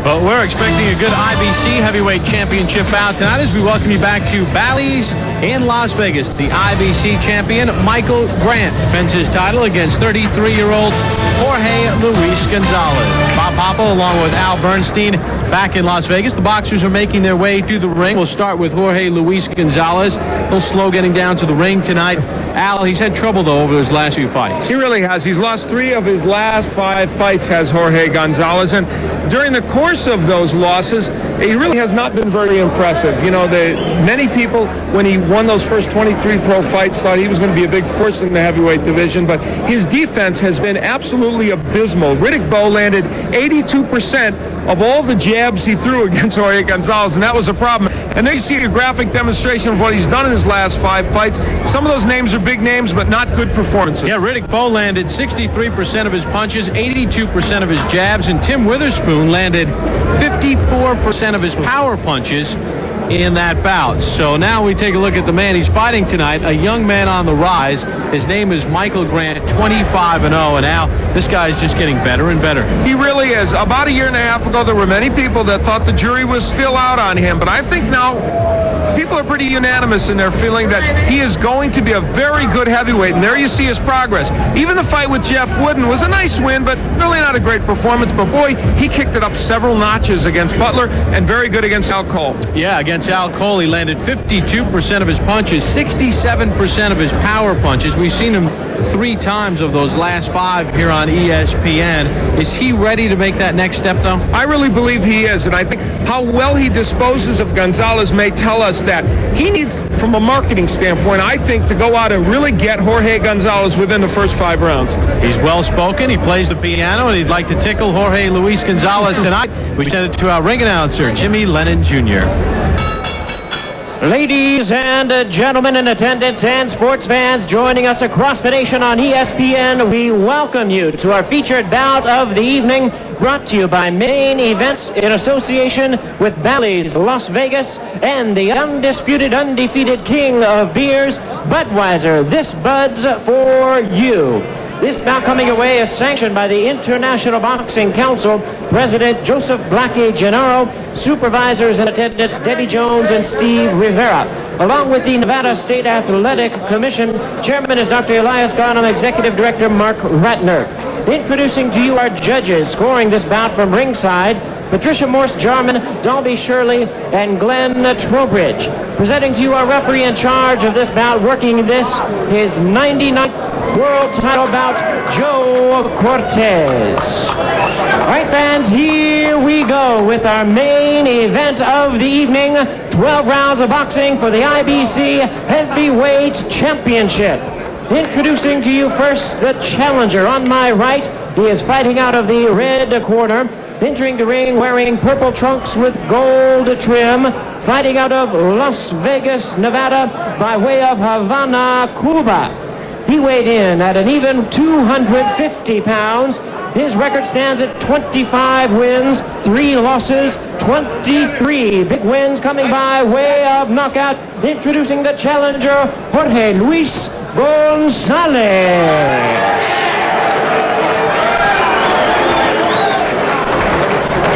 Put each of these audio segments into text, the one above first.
But we're expecting a good IBC Heavyweight Championship bout tonight as we welcome you back to Bally's in Las Vegas. The IBC champion, Michael Grant, defends his title against 33-year-old Jorge Luis Gonzalez. Bob Hopple along with Al Bernstein back in Las Vegas. The boxers are making their way through the ring. We'll start with Jorge Luis Gonzalez. A little slow getting down to the ring tonight. Al, he's had trouble, though, over his last few fights. He really has. He's lost 3 of his last 5 fights, has Jorge Gonzalez. And during the course of those losses, he really has not been very impressive. You know, many people, when he won those first 23 pro fights, thought he was going to be a big force in the heavyweight division. But his defense has been absolutely abysmal. Riddick Bowe landed 82% of all the jabs he threw against Jorge Gonzalez, and that was a problem. And they see a graphic demonstration of what he's done in his last 5 fights. Some of those names are big names, but not good performances. Yeah, Riddick Bowe landed 63% of his punches, 82% of his jabs, and Tim Witherspoon landed 54% of his power punches in that bout. So now we take a look at the man he's fighting tonight, a young man on the rise. His name is Michael Grant, 25-0, and now this guy is just getting better and better. He really is. About a year and a half ago, there were many people that thought the jury was still out on him, but I think now people are pretty unanimous in their feeling that he is going to be a very good heavyweight, and there you see his progress. Even the fight with Jeff Wooden was a nice win, but really not a great performance, but boy, he kicked it up several notches against Butler and very good against Al Cole. Yeah, against Al Cole, he landed 52% of his punches, 67% of his power punches. We've seen him 3 times of those last 5 here on ESPN. Is he ready to make that next step, though? I really believe he is, and I think how well he disposes of Gonzalez may tell us that he needs, from a marketing standpoint, I think, to go out and really get Jorge Gonzalez within the first 5 rounds. He's well-spoken. He plays the piano, and he'd like to tickle Jorge Luis Gonzalez tonight. We send it to our ring announcer, Jimmy Lennon Jr. Ladies and gentlemen in attendance and sports fans joining us across the nation on ESPN, we welcome you to our featured bout of the evening, brought to you by Main Events in association with Bally's Las Vegas and the undisputed, undefeated king of beers, Budweiser. This Bud's for you. This bout coming away is sanctioned by the International Boxing Council, President Joseph Blackie Gennaro, supervisors in attendance Debbie Jones and Steve Rivera. Along with the Nevada State Athletic Commission, Chairman is Dr. Elias Garnham, Executive Director Mark Ratner. Introducing to you our judges scoring this bout from ringside, Patricia Morse-Jarman, Dalby Shirley, and Glenn Trowbridge. Presenting to you our referee in charge of this bout, working this, his 99th world title bout, Joe Cortez. All right, fans, here we go with our main event of the evening, 12 rounds of boxing for the IBC Heavyweight Championship. Introducing to you first the challenger on my right. He is fighting out of the red corner. Entering the ring wearing purple trunks with gold trim, fighting out of Las Vegas, Nevada, by way of Havana, Cuba. He weighed in at an even 250 pounds. His record stands at 25 wins, 3 losses, 23 big wins coming by way of knockout. Introducing the challenger, Jorge Luis Gonzalez.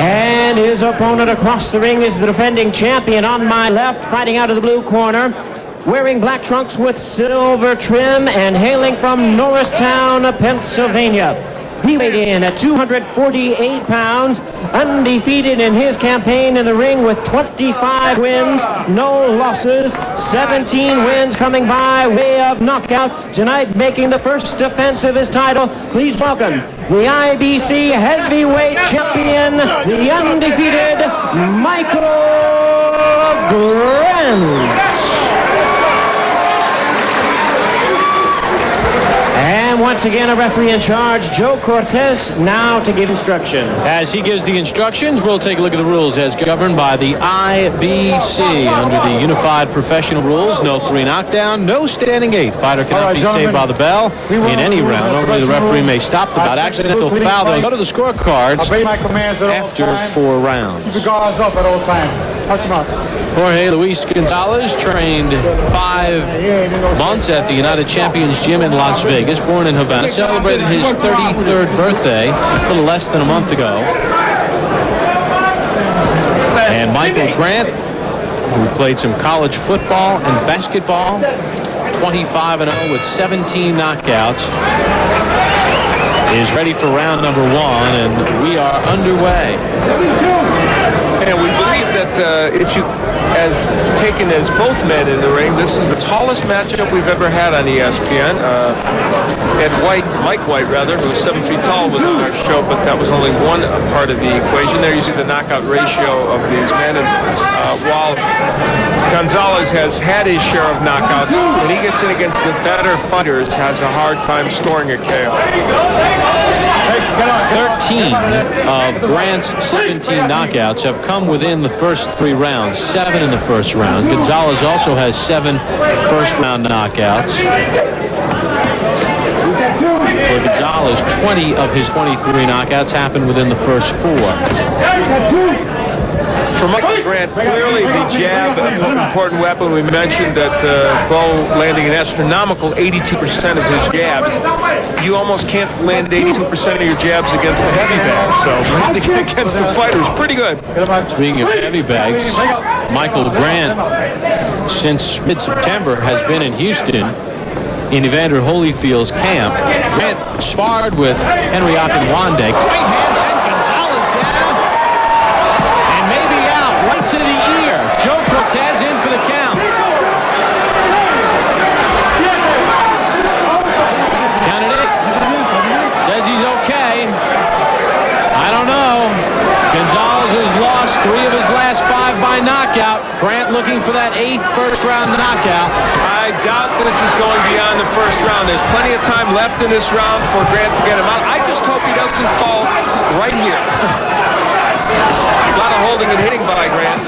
And his opponent across the ring is the defending champion on my left, fighting out of the blue corner, wearing black trunks with silver trim and hailing from Norristown, Pennsylvania. He weighed in at 248 pounds, undefeated in his campaign in the ring with 25 wins, no losses, 17 wins coming by way of knockout. Tonight making the first defense of his title, please welcome the IBC Heavyweight Champion, the undefeated Michael Grant. And once again, a referee in charge, Joe Cortez, now to give instruction. As he gives the instructions, we'll take a look at the rules as governed by the IBC. Under the unified professional rules, no 3 knockdown, no standing 8. Fighter cannot be saved by the bell in any round. Only the referee may stop the bout. Accidental foul, they'll go to the scorecards after 4 rounds. Keep your guards up at all times. Touch him out. Jorge Luis Gonzalez trained 5 months at the United Champions Gym in Las Vegas. Born in Havana, celebrated his 33rd birthday a little less than a month ago. Michael Grant, who played some college football and basketball, 25-0 with 17 knockouts, is ready for round number 1, and we are underway. And we believe that if you, as taken as both men in the ring, this is the tallest matchup we've ever had on ESPN. Ed White, Mike White rather, who's 7 feet tall, was on our show, but that was only one part of the equation. There you see the knockout ratio of these men, and while Gonzalez has had his share of knockouts, when he gets in against the better fighters, has a hard time scoring a KO. 13 of Grant's 17 knockouts have come within the first 3 rounds, 7 in the first round. Gonzalez also has 7 first-round knockouts. For Gonzalez, 20 of his 23 knockouts happened within the first 4. For Michael Grant, clearly the jab, an important weapon. We mentioned that Bowe landing an astronomical 82% of his jabs. You almost can't land 82% of your jabs against the heavy bags. So against the fighter is pretty good. Speaking of heavy bags, Michael Grant, since mid-September, has been in Houston in Evander Holyfield's camp. Grant sparred with Henry Akinwande. Great hand sends Gonzalez down. And maybe out, right to the ear. Joe Cortez in for the count. Counted it. Says he's okay. I don't know. Gonzalez has lost 3 of his last 5 by knockout. Grant looking for that 8th first-round knockout. I doubt this is going beyond the first round. There's plenty of time left in this round for Grant to get him out. I just hope he doesn't fall right here. A lot of holding and hitting by Grant.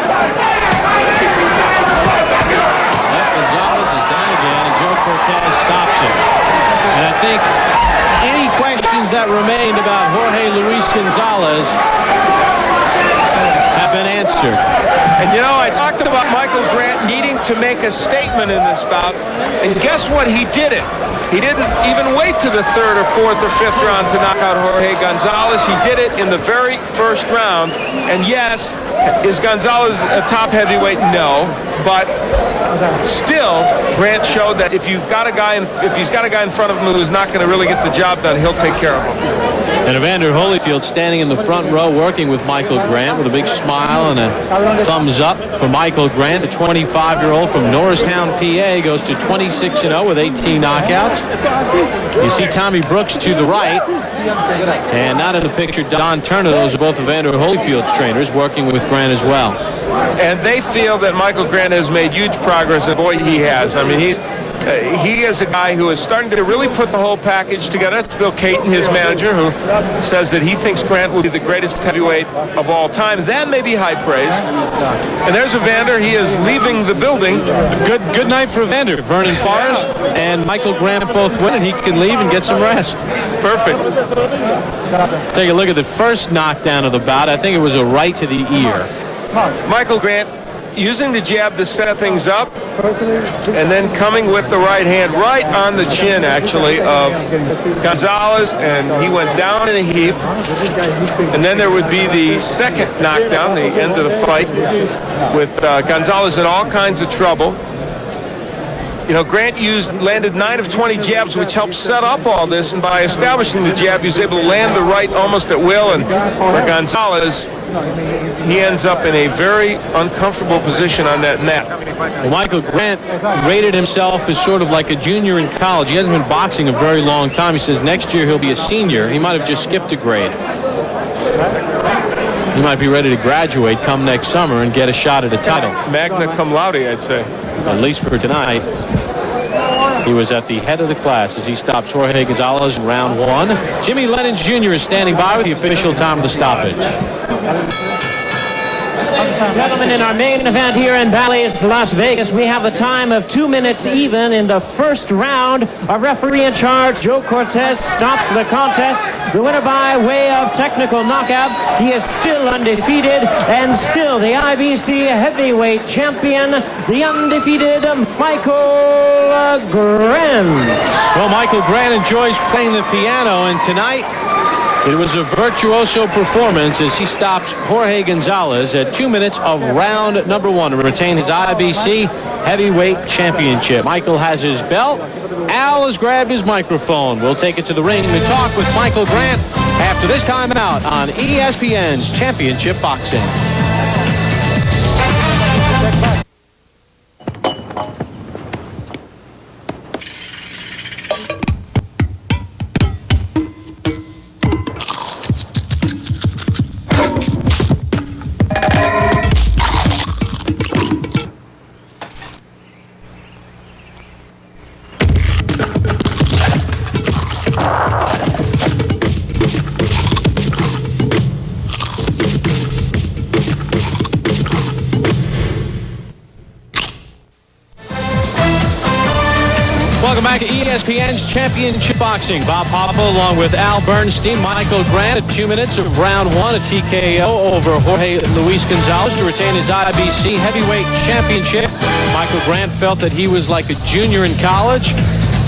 Gonzalez is down again, and Joe Cortez stops him. And I think any questions that remained about Jorge Luis Gonzalez have been answered. And you know, I talked about Michael Grant needing to make a statement in this bout, and guess what? He did it. He didn't even wait to the 3rd or 4th or 5th round to knock out Jorge Gonzalez. He did it in the very first round. And yes, is Gonzalez a top heavyweight? No, but still, Grant showed that if he's got a guy in front of him who's not going to really get the job done, he'll take care of him. And Evander Holyfield standing in the front row working with Michael Grant with a big smile and a thumbs up for Michael Grant. The 25-year-old from Norristown, PA, goes to 26-0 with 18 knockouts. You see Tommy Brooks to the right. And not in the picture, Don Turner. Those are both Evander Holyfield's trainers working with Grant as well. And they feel that Michael Grant has made huge progress, and boy, he has. I mean, he is a guy who is starting to really put the whole package together. It's Bill Caton, his manager, who says that he thinks Grant will be the greatest heavyweight of all time. That may be high praise. And there's Evander. He is leaving the building. Good night for Evander. Vernon Forrest and Michael Grant both win, and he can leave and get some rest. Perfect. Take a look at the first knockdown of the bout. I think it was a right to the ear. Michael Grant using the jab to set things up, and then coming with the right hand right on the chin, actually, of Gonzalez, and he went down in a heap. And then there would be the second knockdown, the end of the fight, with Gonzalez in all kinds of trouble. You know, Grant landed 9 of 20 jabs, which helped set up all this, and by establishing the jab, he was able to land the right almost at will, and for Gonzalez, he ends up in a very uncomfortable position on that net. Well, Michael Grant rated himself as sort of like a junior in college. He hasn't been boxing a very long time. He says next year he'll be a senior. He might have just skipped a grade. He might be ready to graduate come next summer and get a shot at a title. Magna cum laude, I'd say. At least for tonight. He was at the head of the class as he stops Jorge Gonzalez in round 1. Jimmy Lennon Jr. is standing by with the official time of the stoppage. Gentlemen, in our main event here in Bally's, Las Vegas, we have a time of 2 minutes even in the first round. Our referee in charge, Joe Cortez, stops the contest. The winner by way of technical knockout. He is still undefeated and still the IBC heavyweight champion, the undefeated Michael Grant. Well, Michael Grant enjoys playing the piano, and tonight It was a virtuoso performance as he stops Jorge Gonzalez at 2 minutes of round number 1 to retain his IBC heavyweight championship. Michael has his belt. Al has grabbed his microphone. We'll take it to the ring to talk with Michael Grant after this time out on ESPN's Championship Boxing. Welcome back to ESPN's Championship Boxing. Bob Papa along with Al Bernstein, Michael Grant at 2 minutes of round 1, a TKO over Jorge Luis Gonzalez to retain his IBC heavyweight championship. Michael Grant felt that he was like a junior in college.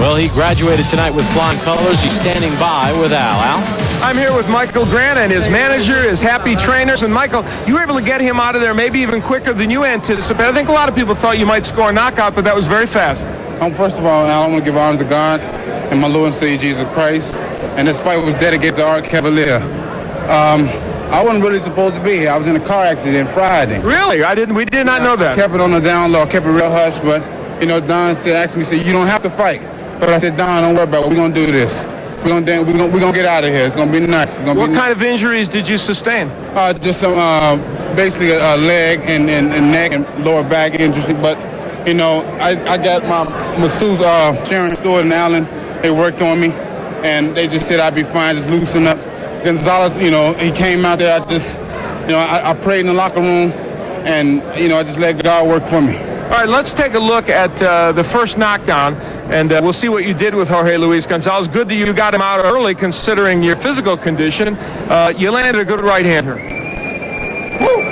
Well, he graduated tonight with flying colors. He's standing by with Al. Al? I'm here with Michael Grant and his manager, his happy trainers. And Michael, you were able to get him out of there maybe even quicker than you anticipated. I think a lot of people thought you might score a knockout, but that was very fast. First of all, I want to give honor to God and my Lord and Savior Jesus Christ. And this fight was dedicated to Art Cavalier. I wasn't really supposed to be here. I was in a car accident Friday. Really? We did not know that. I kept it on the down low, kept it real hush, but you know, Don asked me, you don't have to fight. But I said, Don, don't worry about it. We're gonna do this. We're gonna get out of here. It's gonna be nice. What kind of injuries did you sustain? Just some basically a leg and neck and lower back injuries, but. You know, I got my masseuse, Sharon Stewart and Allen. They worked on me, and they just said I'd be fine, just loosen up. Gonzalez, you know, he came out there. I prayed in the locker room, and you know, I just let God work for me. All right, let's take a look at the first knockdown, and we'll see what you did with Jorge Luis Gonzalez. Good that you got him out early, considering your physical condition. You landed a good right hand here. Woo!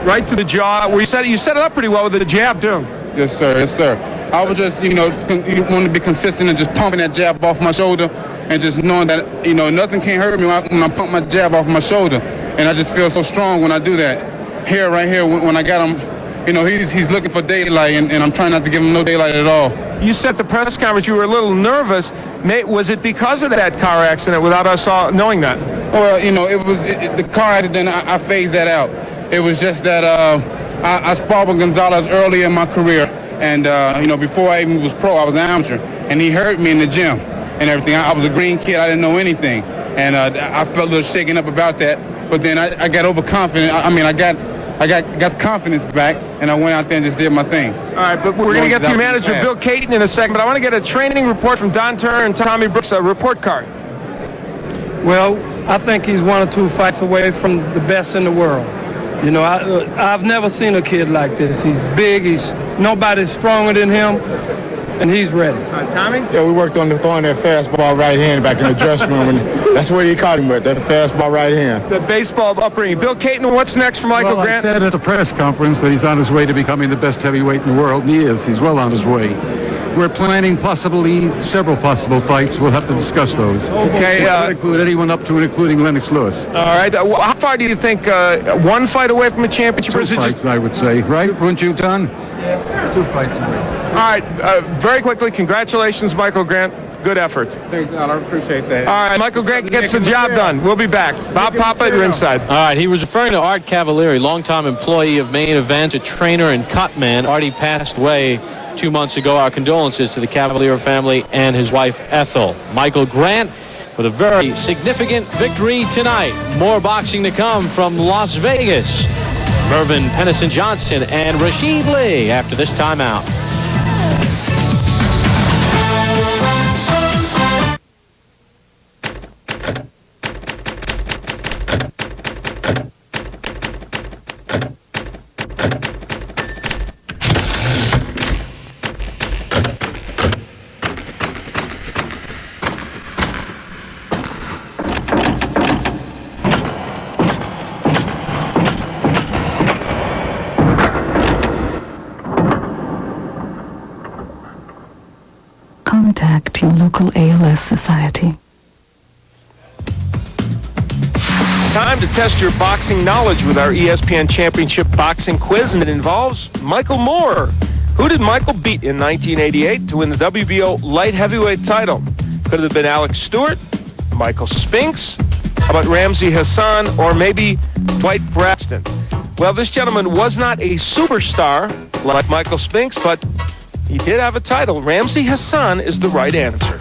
Right to the jaw. You set it up pretty well with the jab, too. Yes, sir. Yes, sir. I was just, you want to be consistent and just pumping that jab off my shoulder and just knowing that, you know, nothing can hurt me when I pump my jab off my shoulder. And I just feel so strong when I do that. Here, right here, when I got him, you know, he's looking for daylight, and I'm trying not to give him no daylight at all. You said at the press conference you were a little nervous. Was it because of that car accident without us all knowing that? Well, you know, the car accident, I phased that out. It was just that I sparred with Gonzalez early in my career, and you know, before I even was pro, I was an amateur, and he hurt me in the gym and everything. I was a green kid, I didn't know anything, and I felt a little shaken up about that. But then I got overconfident. I got confidence back, and I went out there and just did my thing. All right, but we're going to get to your manager, Bill Caton, in a second. But I want to get a training report from Don Turner and Tommy Brooks, a report card. Well, I think he's 1 or 2 fights away from the best in the world. You know, I've never seen a kid like this. He's big. Nobody's stronger than him, and he's ready. Tommy? Yeah, we worked on throwing that fastball right hand back in the dressing room, and that's where he caught him with, that fastball right hand. The baseball upbringing. Bill Caton, what's next for Michael Grant? I said at the press conference that he's on his way to becoming the best heavyweight in the world, and he is. He's well on his way. We're planning several possible fights. We'll have to discuss those. Okay. Include anyone up to and including Lennox Lewis. All right. How far do you think 1 fight away from a championship? 2 fights, I would say. Right? Weren't you, Don? Yeah, 2 fights away. All right. Very quickly, congratulations, Michael Grant. Good effort. Thanks, Al. I appreciate that. All right. Michael Grant gets the job done. We'll be back. Bob Papa at ringside. All right, he was referring to Art Cavalieri, longtime employee of Main Event, a trainer and cut man. Artie passed away 2 months ago. Our condolences to the Cavalier family and his wife, Ethel. Michael Grant with a very significant victory tonight. More boxing to come from Las Vegas. Mervyn Pennison-Johnson and Rashid Lee after this timeout. Contact your local ALS society. time to test your boxing knowledge with our ESPN Championship Boxing Quiz, and it involves Michael Moore. Who did Michael beat in 1988 to win the WBO light heavyweight title? Could it have been Alex Stewart, Michael Spinks, how about Ramsey Hassan, or maybe Dwight Braxton? Well, this gentleman was not a superstar like Michael Spinks, but he did have a title. Ramsey Hassan is the right answer.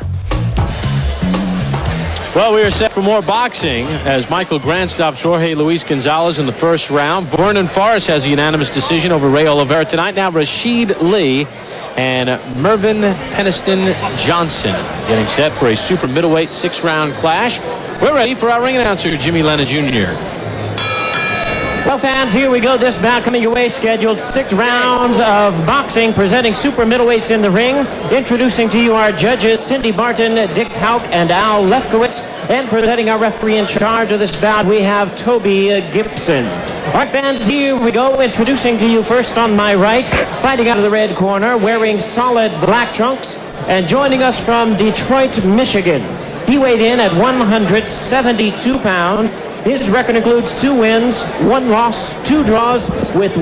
Well, we are set for more boxing as Michael Grant stops Jorge Luis Gonzalez in the first round. Vernon Forrest has a unanimous decision over Ray Oliveira tonight. Now Rashid Lee and Mervyn Peniston Johnson getting set for a super middleweight 6-round clash. We're ready for our ring announcer, Jimmy Lenna Jr. Well, fans, here we go. This bout coming your way, scheduled 6 rounds of boxing, presenting super middleweights in the ring. Introducing to you our judges, Cindy Barton, Dick Hauk, and Al Lefkowitz. And presenting our referee in charge of this bout, we have Toby Gibson. All right, fans, here we go. Introducing to you first on my right, fighting out of the red corner, wearing solid black trunks, and joining us from Detroit, Michigan. He weighed in at 172 pounds. His record includes 2 wins, 1 loss, 2 draws, with